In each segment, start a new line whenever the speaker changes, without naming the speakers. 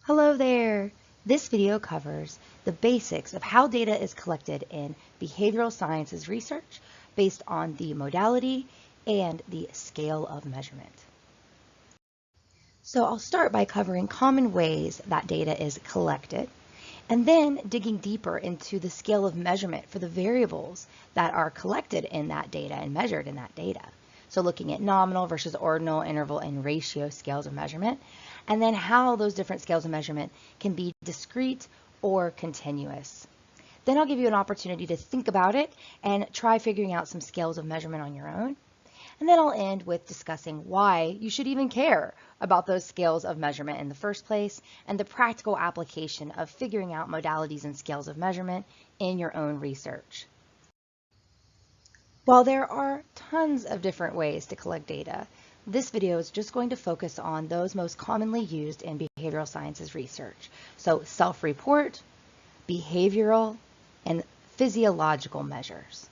Hello there! This video covers the basics of how data is collected in behavioral sciences research based on the modality and the scale of measurement. So I'll start by covering common ways that data is collected, and then digging deeper into the scale of measurement for the variables that are collected in that data and measured in that data. So looking at nominal versus ordinal, interval, and ratio scales of measurement, and then how those different scales of measurement can be discrete or continuous. Then I'll give you an opportunity to think about it and try figuring out some scales of measurement on your own. And then I'll end with discussing why you should even care about those scales of measurement in the first place and the practical application of figuring out modalities and scales of measurement in your own research. While there are tons of different ways to collect data, this video is just going to focus on those most commonly used in behavioral sciences research. So self-report, behavioral, and physiological measures.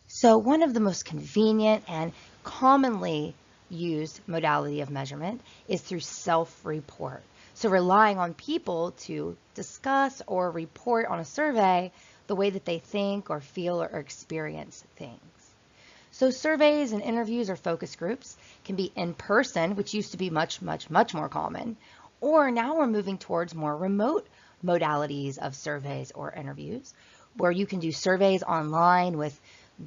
So one of the most convenient and commonly used modality of measurement is through self-report. So relying on people to discuss or report on a survey the way that they think or feel or experience things. So surveys and interviews or focus groups can be in person, which used to be much more common, or now we're moving towards more remote modalities of surveys or interviews, where you can do surveys online with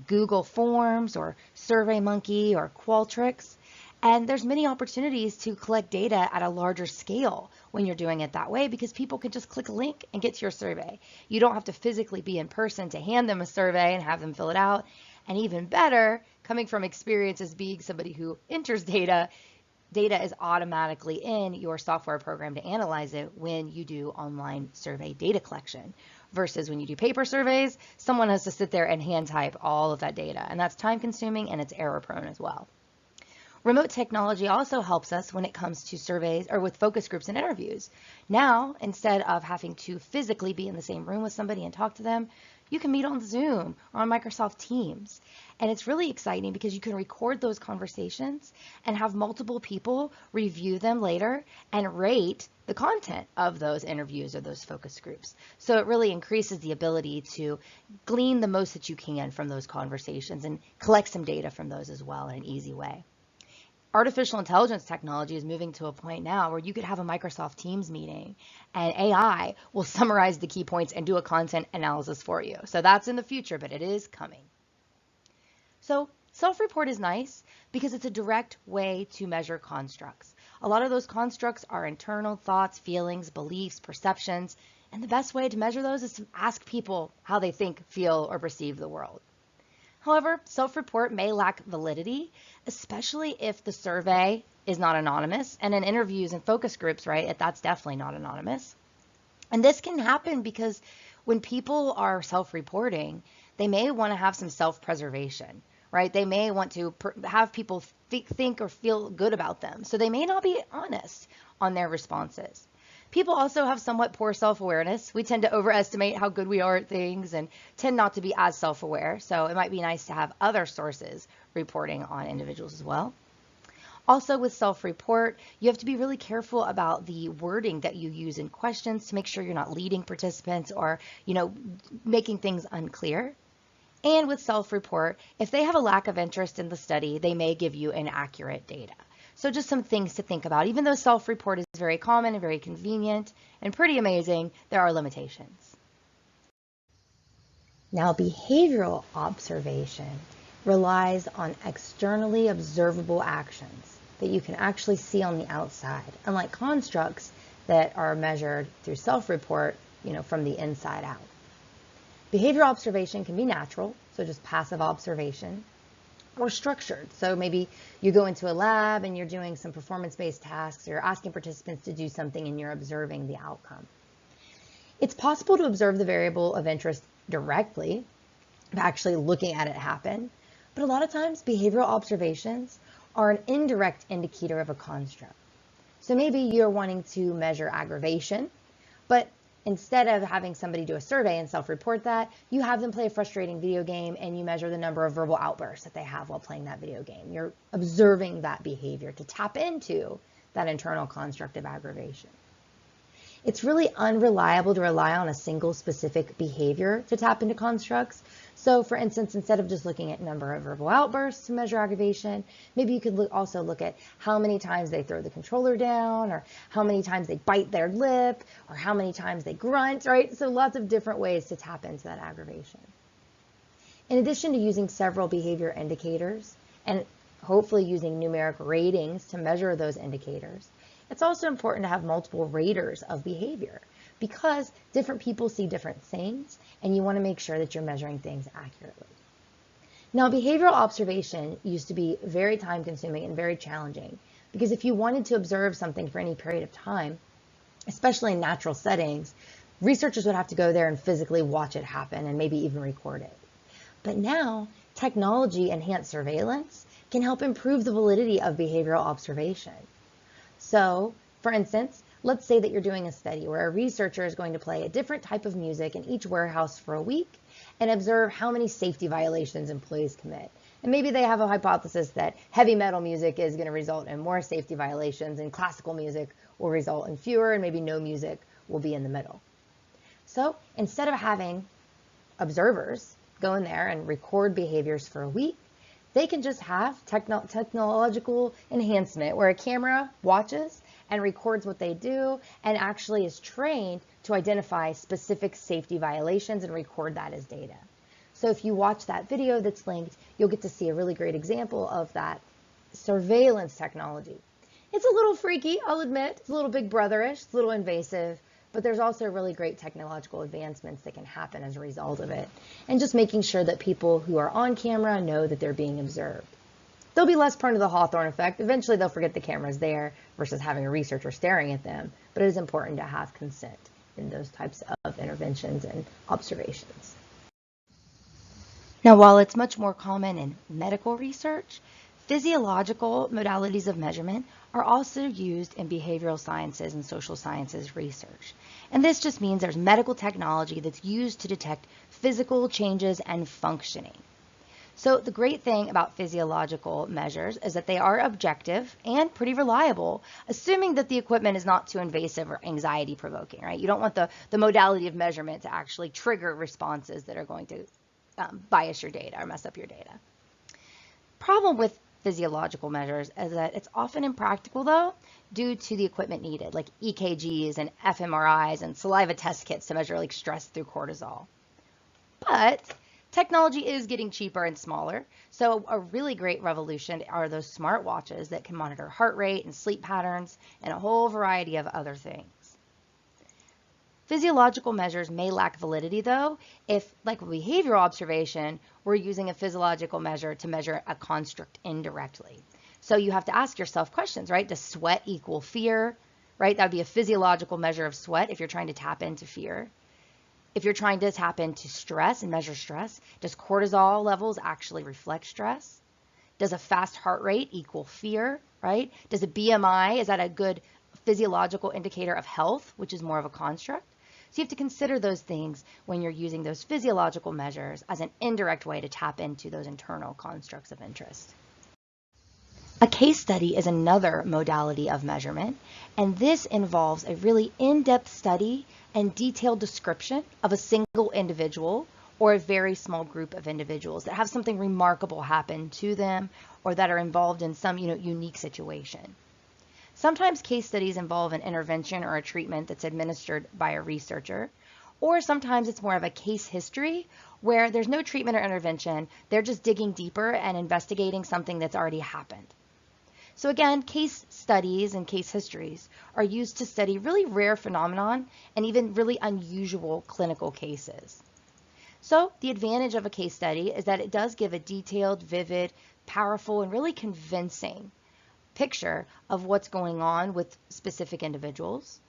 Google Forms or SurveyMonkey or Qualtrics. And there's many opportunities to collect data at a larger scale when you're doing it that way, because people can just click a link and get to your survey. You don't have to physically be in person to hand them a survey and have them fill it out. And even better, coming from experience as being somebody who enters data is automatically in your software program to analyze it when you do online survey data collection. Versus when you do paper surveys, someone has to sit there and hand type all of that data. And that's time consuming and it's error prone as well. Remote technology also helps us when it comes to surveys or with focus groups and interviews. Now, instead of having to physically be in the same room with somebody and talk to them, you can meet on Zoom or on Microsoft Teams. And it's really exciting because you can record those conversations and have multiple people review them later and rate the content of those interviews or those focus groups. So it really increases the ability to glean the most that you can from those conversations and collect some data from those as well in an easy way. Artificial intelligence technology is moving to a point now where you could have a Microsoft Teams meeting and AI will summarize the key points and do a content analysis for you. So that's in the future, but it is coming. So self-report is nice because it's a direct way to measure constructs. A lot of those constructs are internal thoughts, feelings, beliefs, perceptions, and the best way to measure those is to ask people how they think, feel, or perceive the world. However, self-report may lack validity, especially if the survey is not anonymous, and in interviews and focus groups, right, that's definitely not anonymous. And this can happen because when people are self-reporting, they may want to have some self-preservation, right? They may want to have people think or feel good about them, so they may not be honest on their responses. People also have somewhat poor self-awareness. We tend to overestimate how good we are at things and tend not to be as self-aware. So it might be nice to have other sources reporting on individuals as well. Also with self-report, you have to be really careful about the wording that you use in questions to make sure you're not leading participants or, making things unclear. And with self-report, if they have a lack of interest in the study, they may give you inaccurate data. So just some things to think about. Even though self-report is very common and very convenient and pretty amazing, there are limitations. Now, behavioral observation relies on externally observable actions that you can actually see on the outside, unlike constructs that are measured through self-report, from the inside out. Behavioral observation can be natural, so just passive observation, or structured. So maybe you go into a lab and you're doing some performance-based tasks, or you're asking participants to do something and you're observing the outcome. It's possible to observe the variable of interest directly, by actually looking at it happen, but a lot of times behavioral observations are an indirect indicator of a construct. So maybe you're wanting to measure aggravation, but instead of having somebody do a survey and self-report that, you have them play a frustrating video game and you measure the number of verbal outbursts that they have while playing that video game. You're observing that behavior to tap into that internal construct of aggravation. It's really unreliable to rely on a single specific behavior to tap into constructs. So for instance, instead of just looking at number of verbal outbursts to measure aggravation, maybe you could also look at how many times they throw the controller down, or how many times they bite their lip, or how many times they grunt, right? So lots of different ways to tap into that aggravation. In addition to using several behavior indicators and hopefully using numeric ratings to measure those indicators, it's also important to have multiple raters of behavior, because different people see different things and you want to make sure that you're measuring things accurately. Now, behavioral observation used to be very time consuming and very challenging, because if you wanted to observe something for any period of time, especially in natural settings, researchers would have to go there and physically watch it happen and maybe even record it. But now, technology-enhanced surveillance can help improve the validity of behavioral observation. So, for instance, let's say that you're doing a study where a researcher is going to play a different type of music in each warehouse for a week and observe how many safety violations employees commit. And maybe they have a hypothesis that heavy metal music is going to result in more safety violations and classical music will result in fewer, and maybe no music will be in the middle. So instead of having observers go in there and record behaviors for a week, they can just have technological enhancement where a camera watches and records what they do and actually is trained to identify specific safety violations and record that as data. So if you watch that video that's linked, you'll get to see a really great example of that surveillance technology. It's a little freaky, I'll admit. It's a little big brotherish, it's a little invasive, but there's also really great technological advancements that can happen as a result of it. And just making sure that people who are on camera know that they're being observed. They'll be less prone to the Hawthorne effect. Eventually they'll forget the camera's there versus having a researcher staring at them, but it is important to have consent in those types of interventions and observations. Now, while it's much more common in medical research, physiological modalities of measurement are also used in behavioral sciences and social sciences research. And this just means there's medical technology that's used to detect physical changes and functioning. So the great thing about physiological measures is that they are objective and pretty reliable, assuming that the equipment is not too invasive or anxiety provoking, right? You don't want the modality of measurement to actually trigger responses that are going to bias your data or mess up your data. Problem with physiological measures is that it's often impractical, though, due to the equipment needed, like EKGs and fMRIs and saliva test kits to measure like stress through cortisol. But technology is getting cheaper and smaller, so a really great revolution are those smartwatches that can monitor heart rate and sleep patterns and a whole variety of other things. Physiological measures may lack validity, though, if, like with behavioral observation, we're using a physiological measure to measure a construct indirectly. So you have to ask yourself questions, right? Does sweat equal fear, right? That would be a physiological measure of sweat if you're trying to tap into fear. If you're trying to tap into stress and measure stress, does cortisol levels actually reflect stress? Does a fast heart rate equal fear, right? Does a BMI, is that a good physiological indicator of health, which is more of a construct? So you have to consider those things when you're using those physiological measures as an indirect way to tap into those internal constructs of interest. A case study is another modality of measurement, and this involves a really in-depth study and detailed description of a single individual or a very small group of individuals that have something remarkable happen to them or that are involved in some unique situation. Sometimes case studies involve an intervention or a treatment that's administered by a researcher, or sometimes it's more of a case history where there's no treatment or intervention, they're just digging deeper and investigating something that's already happened. So again, case studies and case histories are used to study really rare phenomenon and even really unusual clinical cases. So the advantage of a case study is that it does give a detailed, vivid, powerful, and really convincing picture of what's going on with specific individuals.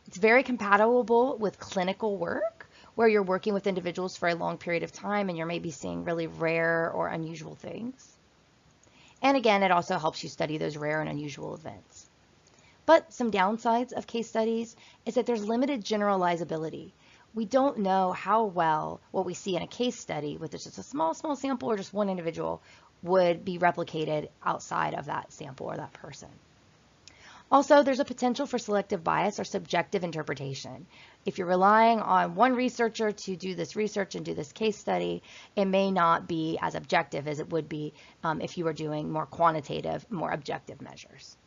It's very compatible with clinical work where you're working with individuals for a long period of time and you're maybe seeing really rare or unusual things. And again, it also helps you study those rare and unusual events. But some downsides of case studies is that there's limited generalizability. We don't know how well what we see in a case study with just a small sample or just one individual would be replicated outside of that sample or that person. Also, there's a potential for selective bias or subjective interpretation. If you're relying on one researcher to do this research and do this case study, it may not be as objective as it would be if you were doing more quantitative, more objective measures.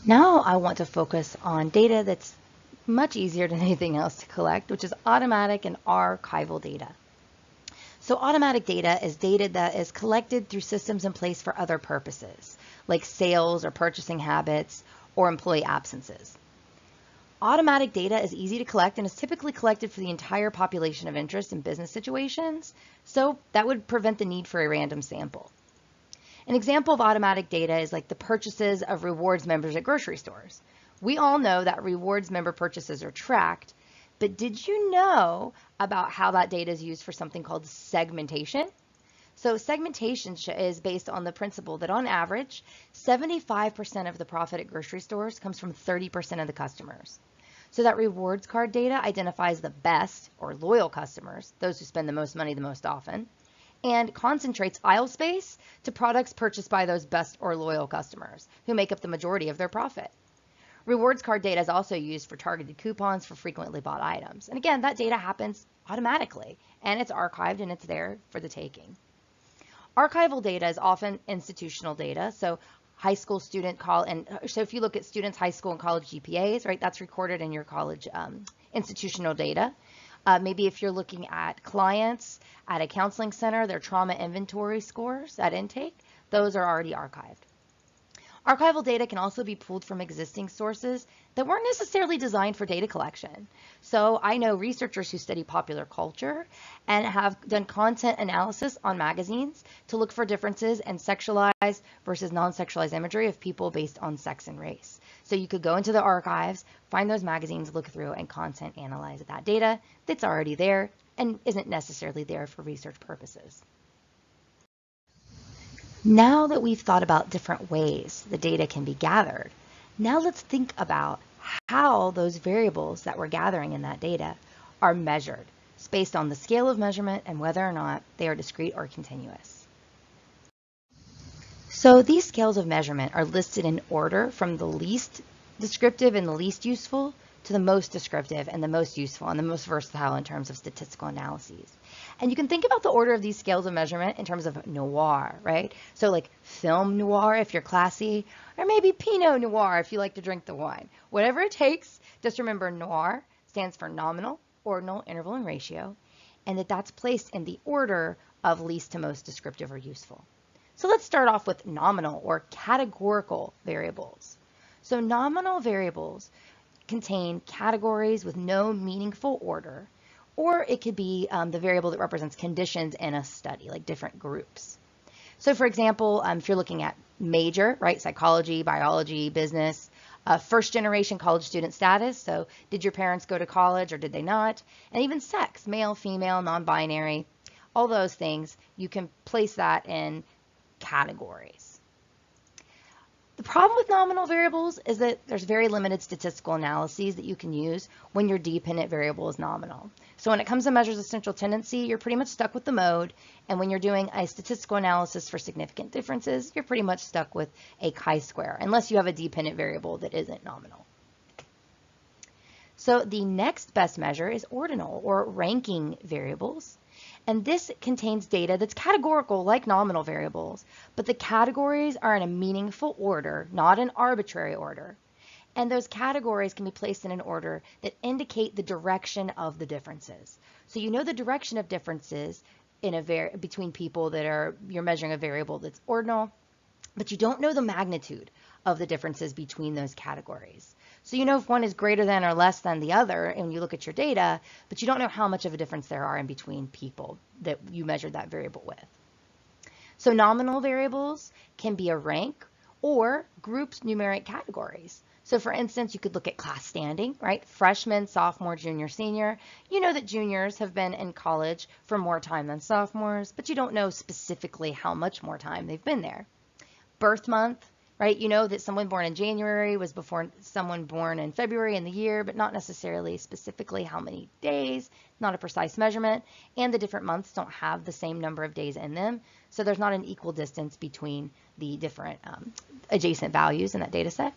Now I want to focus on data that's much easier than anything else to collect, which is automatic and archival data. So automatic data is data that is collected through systems in place for other purposes, like sales or purchasing habits or employee absences. Automatic data is easy to collect and is typically collected for the entire population of interest in business situations, so that would prevent the need for a random sample. An example of automatic data is like the purchases of rewards members at grocery stores. We all know that rewards member purchases are tracked, but did you know about how that data is used for something called segmentation? So segmentation is based on the principle that on average, 75% of the profit at grocery stores comes from 30% of the customers. So that rewards card data identifies the best or loyal customers, those who spend the most money the most often, and concentrates aisle space to products purchased by those best or loyal customers who make up the majority of their profit. Rewards card data is also used for targeted coupons for frequently bought items. And again, that data happens automatically and it's archived and it's there for the taking. Archival data is often institutional data. So high school student so if you look at students' high school and college GPAs, right, that's recorded in your college institutional data. Maybe if you're looking at clients at a counseling center, their trauma inventory scores at intake, those are already archived. Archival data can also be pulled from existing sources that weren't necessarily designed for data collection. So I know researchers who study popular culture and have done content analysis on magazines to look for differences in sexualized versus non-sexualized imagery of people based on sex and race. So you could go into the archives, find those magazines, look through, and content analyze that data that's already there and isn't necessarily there for research purposes. Now that we've thought about different ways the data can be gathered, now let's think about how those variables that we're gathering in that data are measured. It's based on the scale of measurement and whether or not they are discrete or continuous. So these scales of measurement are listed in order from the least descriptive and the least useful to the most descriptive and the most useful and the most versatile in terms of statistical analyses. And you can think about the order of these scales of measurement in terms of NOIR, right? So like film noir if you're classy, or maybe Pinot Noir if you like to drink the wine. Whatever it takes, just remember NOIR stands for nominal, ordinal, interval, and ratio, and that's placed in the order of least to most descriptive or useful. So let's start off with nominal or categorical variables. So nominal variables contain categories with no meaningful order, or it could be the variable that represents conditions in a study, like different groups. So for example, if you're looking at major, right, psychology, biology, business, first generation college student status, so did your parents go to college or did they not? And even sex, male, female, non-binary, all those things, you can place that in categories. The problem with nominal variables is that there's very limited statistical analyses that you can use when your dependent variable is nominal. So when it comes to measures of central tendency, you're pretty much stuck with the mode. And when you're doing a statistical analysis for significant differences, you're pretty much stuck with a chi-square, unless you have a dependent variable that isn't nominal. So the next best measure is ordinal or ranking variables. And this contains data that's categorical like nominal variables, but the categories are in a meaningful order, not an arbitrary order. And those categories can be placed in an order that indicate the direction of the differences. So you know the direction of differences in between people that you're measuring a variable that's ordinal, but you don't know the magnitude of the differences between those categories. So you know if one is greater than or less than the other, and you look at your data, but you don't know how much of a difference there are in between people that you measured that variable with. So nominal variables can be a rank or groups numeric categories. So for instance, you could look at class standing, right? Freshman, sophomore, junior, senior. You know that juniors have been in college for more time than sophomores, but you don't know specifically how much more time they've been there. Birth month, right? You know that someone born in January was before someone born in February in the year, but not necessarily specifically how many days, not a precise measurement, and the different months don't have the same number of days in them. So there's not an equal distance between the different adjacent values in that data set.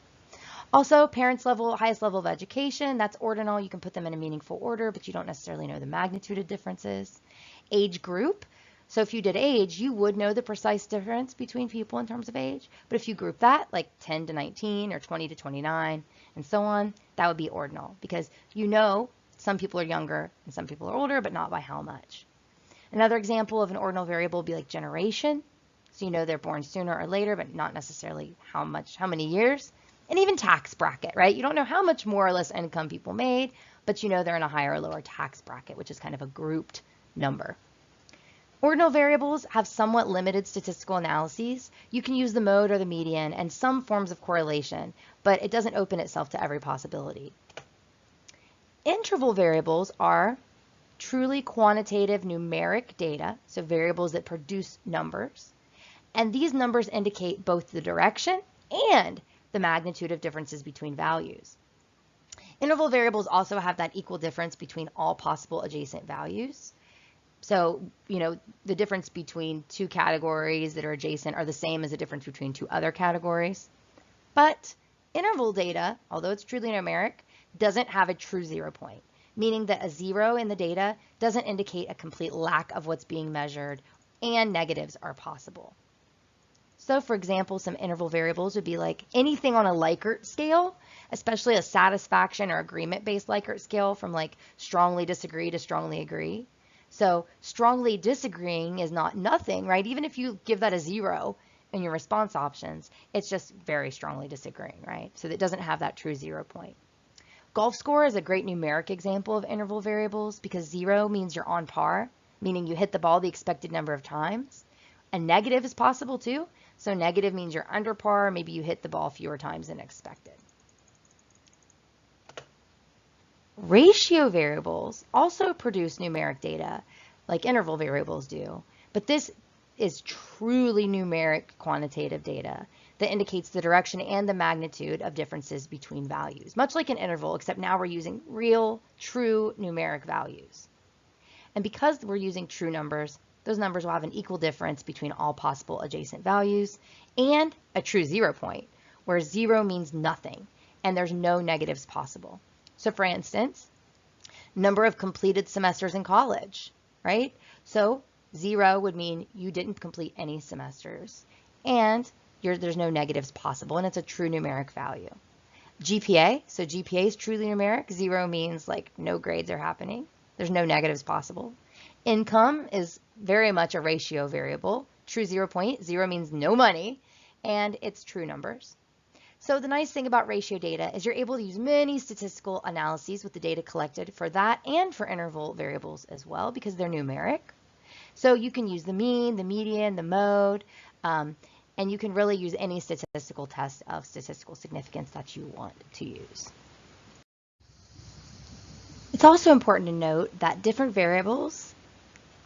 Also, parents level, highest level of education, that's ordinal. You can put them in a meaningful order, but you don't necessarily know the magnitude of differences. Age group. So if you did age, you would know the precise difference between people in terms of age. But if you group that, like 10 to 19 or 20 to 29 and so on, that would be ordinal because you know some people are younger and some people are older, but not by how much. Another example of an ordinal variable would be like generation. So you know they're born sooner or later, but not necessarily how many years. And even tax bracket, right? You don't know how much more or less income people made, but you know they're in a higher or lower tax bracket, which is kind of a grouped number. Ordinal variables have somewhat limited statistical analyses. You can use the mode or the median and some forms of correlation, but it doesn't open itself to every possibility. Interval variables are truly quantitative numeric data, so variables that produce numbers. And these numbers indicate both the direction and the magnitude of differences between values. Interval variables also have that equal difference between all possible adjacent values. So, you know, the difference between two categories that are adjacent are the same as the difference between two other categories. But interval data, although it's truly numeric, doesn't have a true 0 point, meaning that a 0 in the data doesn't indicate a complete lack of what's being measured, and negatives are possible. So for example, some interval variables would be like anything on a Likert scale, especially a satisfaction or agreement-based Likert scale from like strongly disagree to strongly agree. So strongly disagreeing is not nothing, right? Even if you give that a 0 in your response options, it's just very strongly disagreeing, right? So it doesn't have that true 0 point. Golf score is a great numeric example of interval variables because 0 means you're on par, meaning you hit the ball the expected number of times. A negative is possible too. So negative means you're under par, maybe you hit the ball fewer times than expected. Ratio variables also produce numeric data like interval variables do, but this is truly numeric quantitative data that indicates the direction and the magnitude of differences between values, much like an interval, except now we're using real, true numeric values. And because we're using true numbers, those numbers will have an equal difference between all possible adjacent values and a true 0 point, where 0 means nothing and there's no negatives possible. So for instance, number of completed semesters in college, right? So 0 would mean you didn't complete any semesters and there's no negatives possible, and it's a true numeric value. GPA, so GPA is truly numeric. 0 means like no grades are happening. There's no negatives possible. Income is very much a ratio variable. True 0 point, 0 means no money, and it's true numbers. So the nice thing about ratio data is you're able to use many statistical analyses with the data collected for that and for interval variables as well because they're numeric. So you can use the mean, the median, the mode, and you can really use any statistical test of statistical significance that you want to use. It's also important to note that different variables,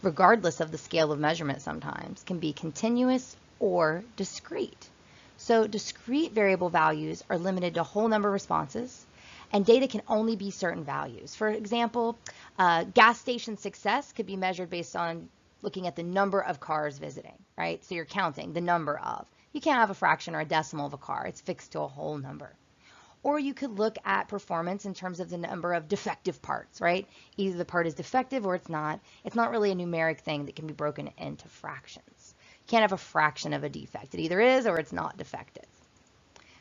regardless of the scale of measurement sometimes, can be continuous or discrete. So discrete variable values are limited to whole number responses, and data can only be certain values. For example, gas station success could be measured based on looking at the number of cars visiting, right? So you're counting the number of. You can't have a fraction or a decimal of a car. It's fixed to a whole number. Or you could look at performance in terms of the number of defective parts, right? Either the part is defective or it's not. It's not really a numeric thing that can be broken into fractions. You can't have a fraction of a defect. It either is or it's not defective.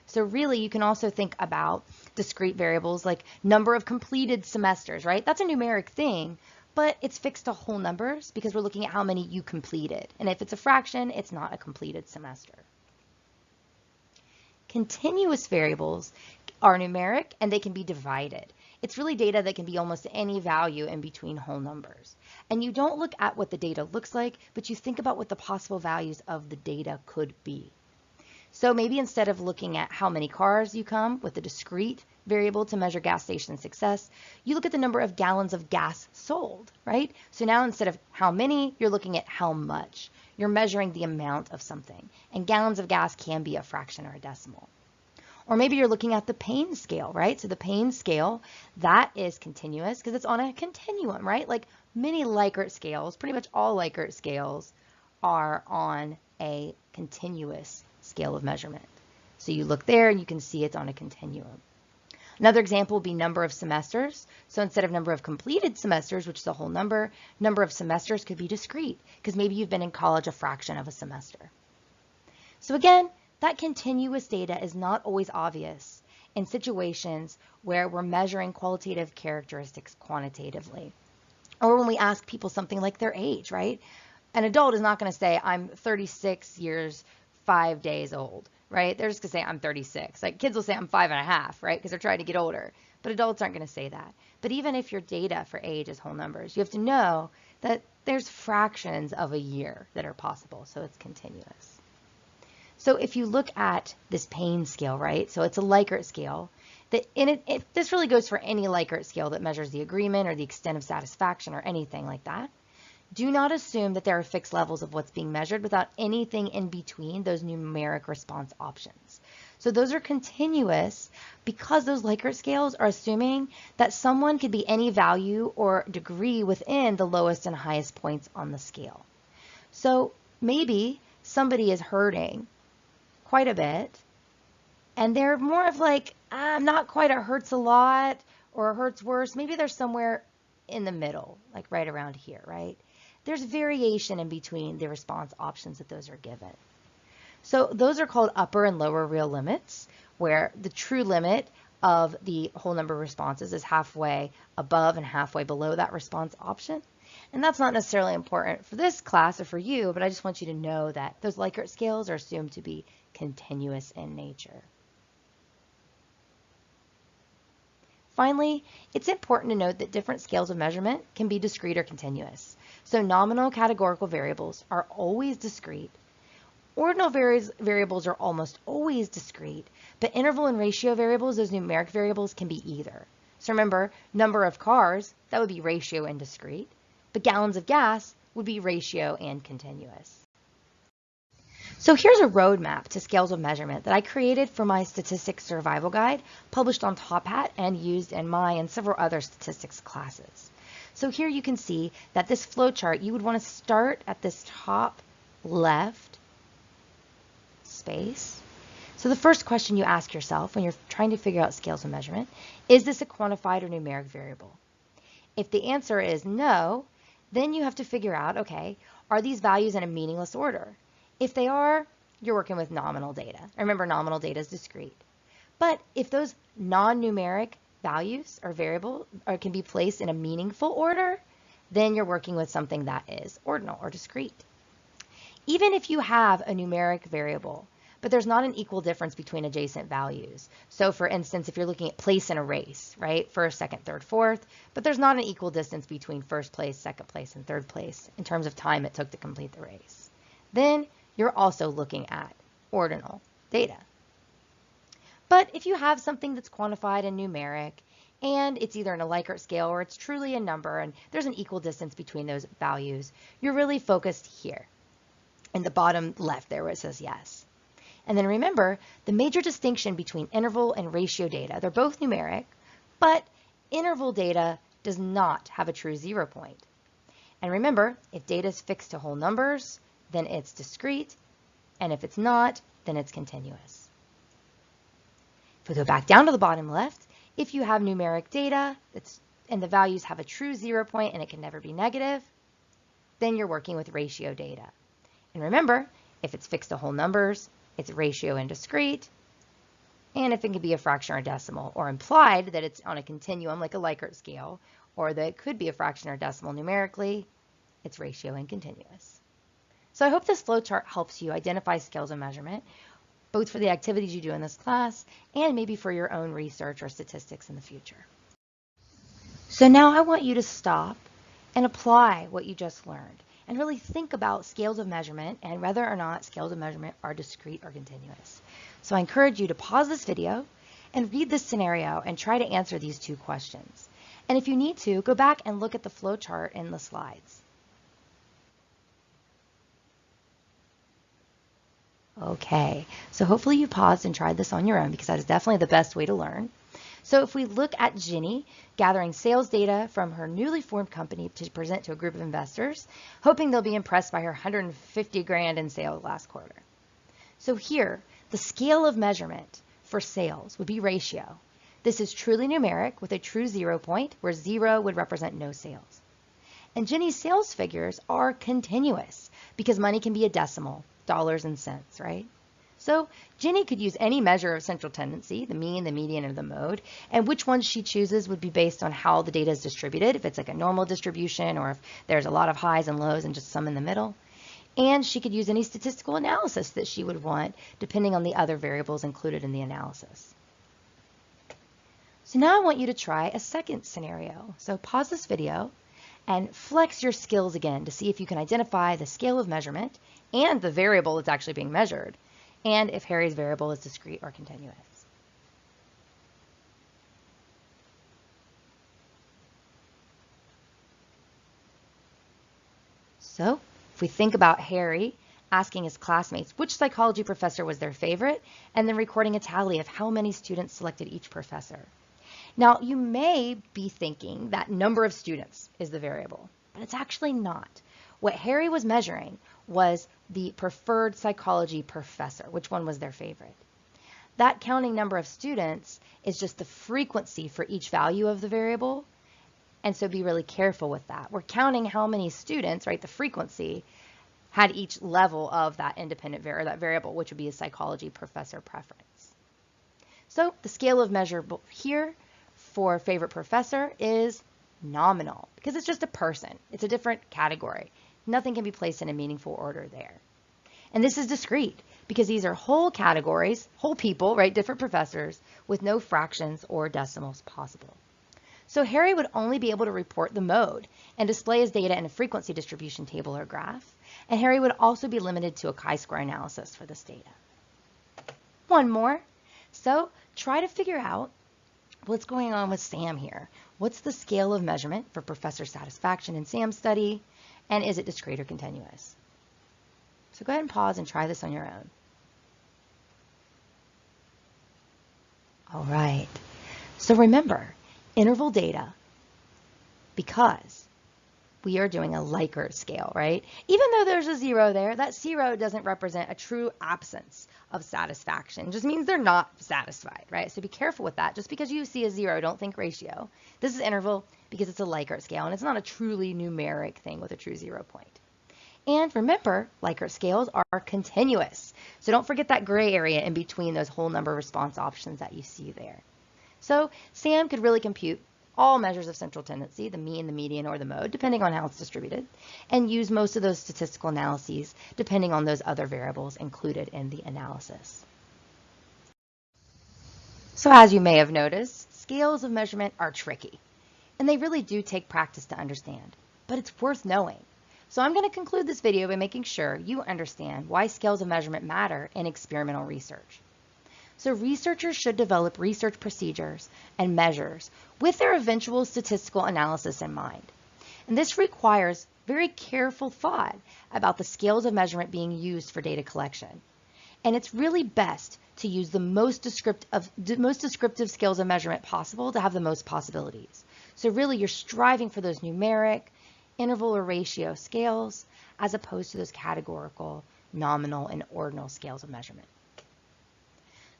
So really, you can also think about discrete variables like number of completed semesters, right? That's a numeric thing, but it's fixed to whole numbers because we're looking at how many you completed. And if it's a fraction, it's not a completed semester. Continuous variables are numeric and they can be divided. It's really data that can be almost any value in between whole numbers. And you don't look at what the data looks like, but you think about what the possible values of the data could be. So maybe instead of looking at how many cars you come with a discrete variable to measure gas station success, you look at the number of gallons of gas sold, right? So now instead of how many, you're looking at how much. You're measuring the amount of something. And gallons of gas can be a fraction or a decimal. Or maybe you're looking at the pain scale, right? So the pain scale, that is continuous because it's on a continuum, right? Like many Likert scales, pretty much all Likert scales are on a continuous scale of measurement. So you look there and you can see it's on a continuum. Another example would be number of semesters. So instead of number of completed semesters, which is a whole number of semesters could be discrete because maybe you've been in college a fraction of a semester. So again, that continuous data is not always obvious in situations where we're measuring qualitative characteristics quantitatively. Or when we ask people something like their age, right? An adult is not going to say, I'm 36 years, 5 days old, right? They're just going to say, I'm 36. Like kids will say, I'm 5.5, right? Because they're trying to get older. But adults aren't going to say that. But even if your data for age is whole numbers, you have to know that there's fractions of a year that are possible. So it's continuous. So if you look at this pain scale, right? So it's a Likert scale. This really goes for any Likert scale that measures the agreement or the extent of satisfaction or anything like that. Do not assume that there are fixed levels of what's being measured without anything in between those numeric response options. So those are continuous because those Likert scales are assuming that someone could be any value or degree within the lowest and highest points on the scale. So maybe somebody is hurting quite a bit and they're more of like, not quite, it hurts a lot or it hurts worse. Maybe they're somewhere in the middle, like right around here, right? There's variation in between the response options that those are given. So those are called upper and lower real limits, where the true limit of the whole number of responses is halfway above and halfway below that response option. And that's not necessarily important for this class or for you, but I just want you to know that those Likert scales are assumed to be continuous in nature. Finally, it's important to note that different scales of measurement can be discrete or continuous. So nominal categorical variables are always discrete. Ordinal variables are almost always discrete, but interval and ratio variables, those numeric variables, can be either. So remember, number of cars, that would be ratio and discrete, but gallons of gas would be ratio and continuous. So here's a roadmap to scales of measurement that I created for my statistics survival guide, published on Top Hat and used in my and several other statistics classes. So here you can see that this flowchart, you would want to start at this top left space. So the first question you ask yourself when you're trying to figure out scales of measurement, is this a quantified or numeric variable? If the answer is no, then you have to figure out, okay, are these values in a meaningless order? If they are, you're working with nominal data. Remember, nominal data is discrete. But if those non-numeric values or variable can be placed in a meaningful order, then you're working with something that is ordinal or discrete. Even if you have a numeric variable, but there's not an equal difference between adjacent values. So for instance, if you're looking at place in a race, right? First, second, third, fourth, but there's not an equal distance between first place, second place, and third place in terms of time it took to complete the race. Then you're also looking at ordinal data. But if you have something that's quantified and numeric, and it's either in a Likert scale or it's truly a number, and there's an equal distance between those values, you're really focused here in the bottom left there where it says yes. And then remember, the major distinction between interval and ratio data, they're both numeric, but interval data does not have a true 0 point. And remember, if data is fixed to whole numbers, then it's discrete, and if it's not, then it's continuous. If we go back down to the bottom left, if you have numeric data and the values have a true 0 point and it can never be negative, then you're working with ratio data. And remember, if it's fixed to whole numbers, it's ratio and discrete, and if it can be a fraction or a decimal, or implied that it's on a continuum like a Likert scale, or that it could be a fraction or decimal numerically, it's ratio and continuous. So I hope this flowchart helps you identify scales of measurement, both for the activities you do in this class and maybe for your own research or statistics in the future. So now I want you to stop and apply what you just learned. and really think about scales of measurement and whether or not scales of measurement are discrete or continuous. So I encourage you to pause this video and read this scenario and try to answer these two questions. And if you need to, go back and look at the flowchart in the slides. Okay, so hopefully you paused and tried this on your own because that is definitely the best way to learn. So if we look at Ginny gathering sales data from her newly formed company to present to a group of investors, hoping they'll be impressed by her 150 grand in sales last quarter. So here, the scale of measurement for sales would be ratio. This is truly numeric with a true 0 point, where 0 would represent no sales. And Ginny's sales figures are continuous because money can be a decimal, dollars and cents, right? So Ginny could use any measure of central tendency, the mean, the median, or the mode, and which ones she chooses would be based on how the data is distributed, if it's like a normal distribution or if there's a lot of highs and lows and just some in the middle. And she could use any statistical analysis that she would want, depending on the other variables included in the analysis. So now I want you to try a second scenario. So pause this video and flex your skills again to see if you can identify the scale of measurement and the variable that's actually being measured, and if Harry's variable is discrete or continuous. So if we think about Harry asking his classmates which psychology professor was their favorite, and then recording a tally of how many students selected each professor. Now, you may be thinking that number of students is the variable, but it's actually not. What Harry was measuring was the preferred psychology professor, which one was their favorite. That counting number of students is just the frequency for each value of the variable, and so be really careful with that. We're counting how many students, right, the frequency, had each level of that independent variable, which would be a psychology professor preference. So the scale of measure here for favorite professor is nominal, because it's just a person. It's a different category. Nothing can be placed in a meaningful order there. And this is discrete because these are whole categories, whole people, right, different professors with no fractions or decimals possible. So Harry would only be able to report the mode and display his data in a frequency distribution table or graph. And Harry would also be limited to a chi-square analysis for this data. One more. So try to figure out what's going on with Sam here. What's the scale of measurement for professor satisfaction in Sam's study? And is it discrete or continuous? So go ahead and pause and try this on your own. All right. So remember, interval data, because we are doing a Likert scale, right? Even though there's a 0 there, that 0 doesn't represent a true absence of satisfaction. It just means they're not satisfied, right? So be careful with that. Just because you see a 0, don't think ratio. This is interval because it's a Likert scale, and it's not a truly numeric thing with a true 0 point. And remember, Likert scales are continuous. So don't forget that gray area in between those whole number response options that you see there. So Sam could really compute all measures of central tendency, the mean, the median, or the mode, depending on how it's distributed, and use most of those statistical analyses depending on those other variables included in the analysis. So as you may have noticed, scales of measurement are tricky, and they really do take practice to understand, but it's worth knowing. So I'm going to conclude this video by making sure you understand why scales of measurement matter in experimental research. So researchers should develop research procedures and measures with their eventual statistical analysis in mind. And this requires very careful thought about the scales of measurement being used for data collection. And it's really best to use the most descriptive scales of measurement possible to have the most possibilities. So really you're striving for those numeric, interval or ratio scales as opposed to those categorical, nominal, and ordinal scales of measurement.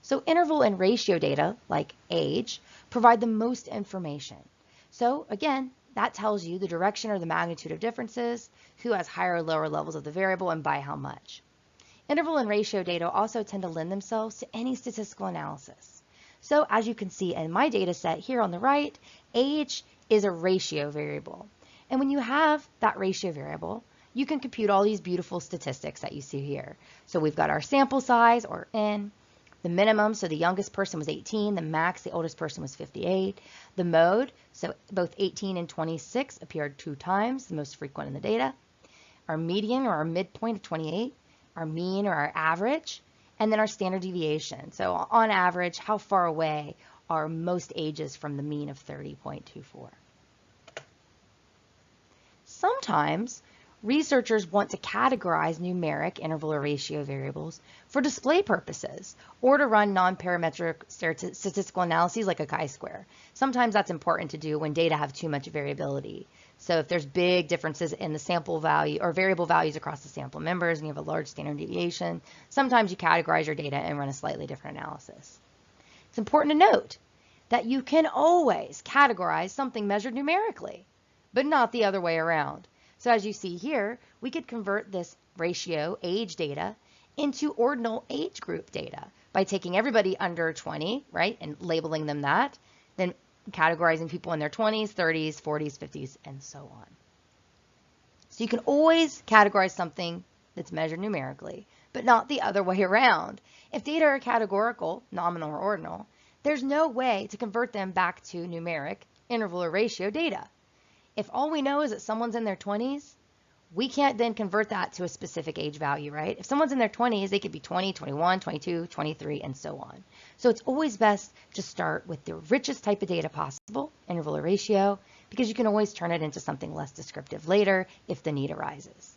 So interval and ratio data, like age, provide the most information. So again, that tells you the direction or the magnitude of differences, who has higher or lower levels of the variable, and by how much. Interval and ratio data also tend to lend themselves to any statistical analysis. So as you can see in my data set here on the right, age is a ratio variable. And when you have that ratio variable, you can compute all these beautiful statistics that you see here. So we've got our sample size, or N, the minimum, so the youngest person was 18, the max, the oldest person was 58. The mode, so both 18 and 26 appeared 2 times, the most frequent in the data. our median or our midpoint of 28, our mean or our average, and then our standard deviation. So on average, how far away are most ages from the mean of 30.24? Sometimes researchers want to categorize numeric interval or ratio variables for display purposes or to run non-parametric statistical analyses like a chi-square. Sometimes that's important to do when data have too much variability. So if there's big differences in the sample value or variable values across the sample members and you have a large standard deviation, sometimes you categorize your data and run a slightly different analysis. It's important to note that you can always categorize something measured numerically, but not the other way around. So as you see here, we could convert this ratio age data into ordinal age group data by taking everybody under 20, right, and labeling them that, then categorizing people in their 20s, 30s, 40s, 50s, and so on. So you can always categorize something that's measured numerically, but not the other way around. If data are categorical, nominal or ordinal, there's no way to convert them back to numeric interval or ratio data. If all we know is that someone's in their 20s, we can't then convert that to a specific age value, right? If someone's in their 20s, they could be 20, 21, 22, 23, and so on. So it's always best to start with the richest type of data possible, interval or ratio, because you can always turn it into something less descriptive later if the need arises.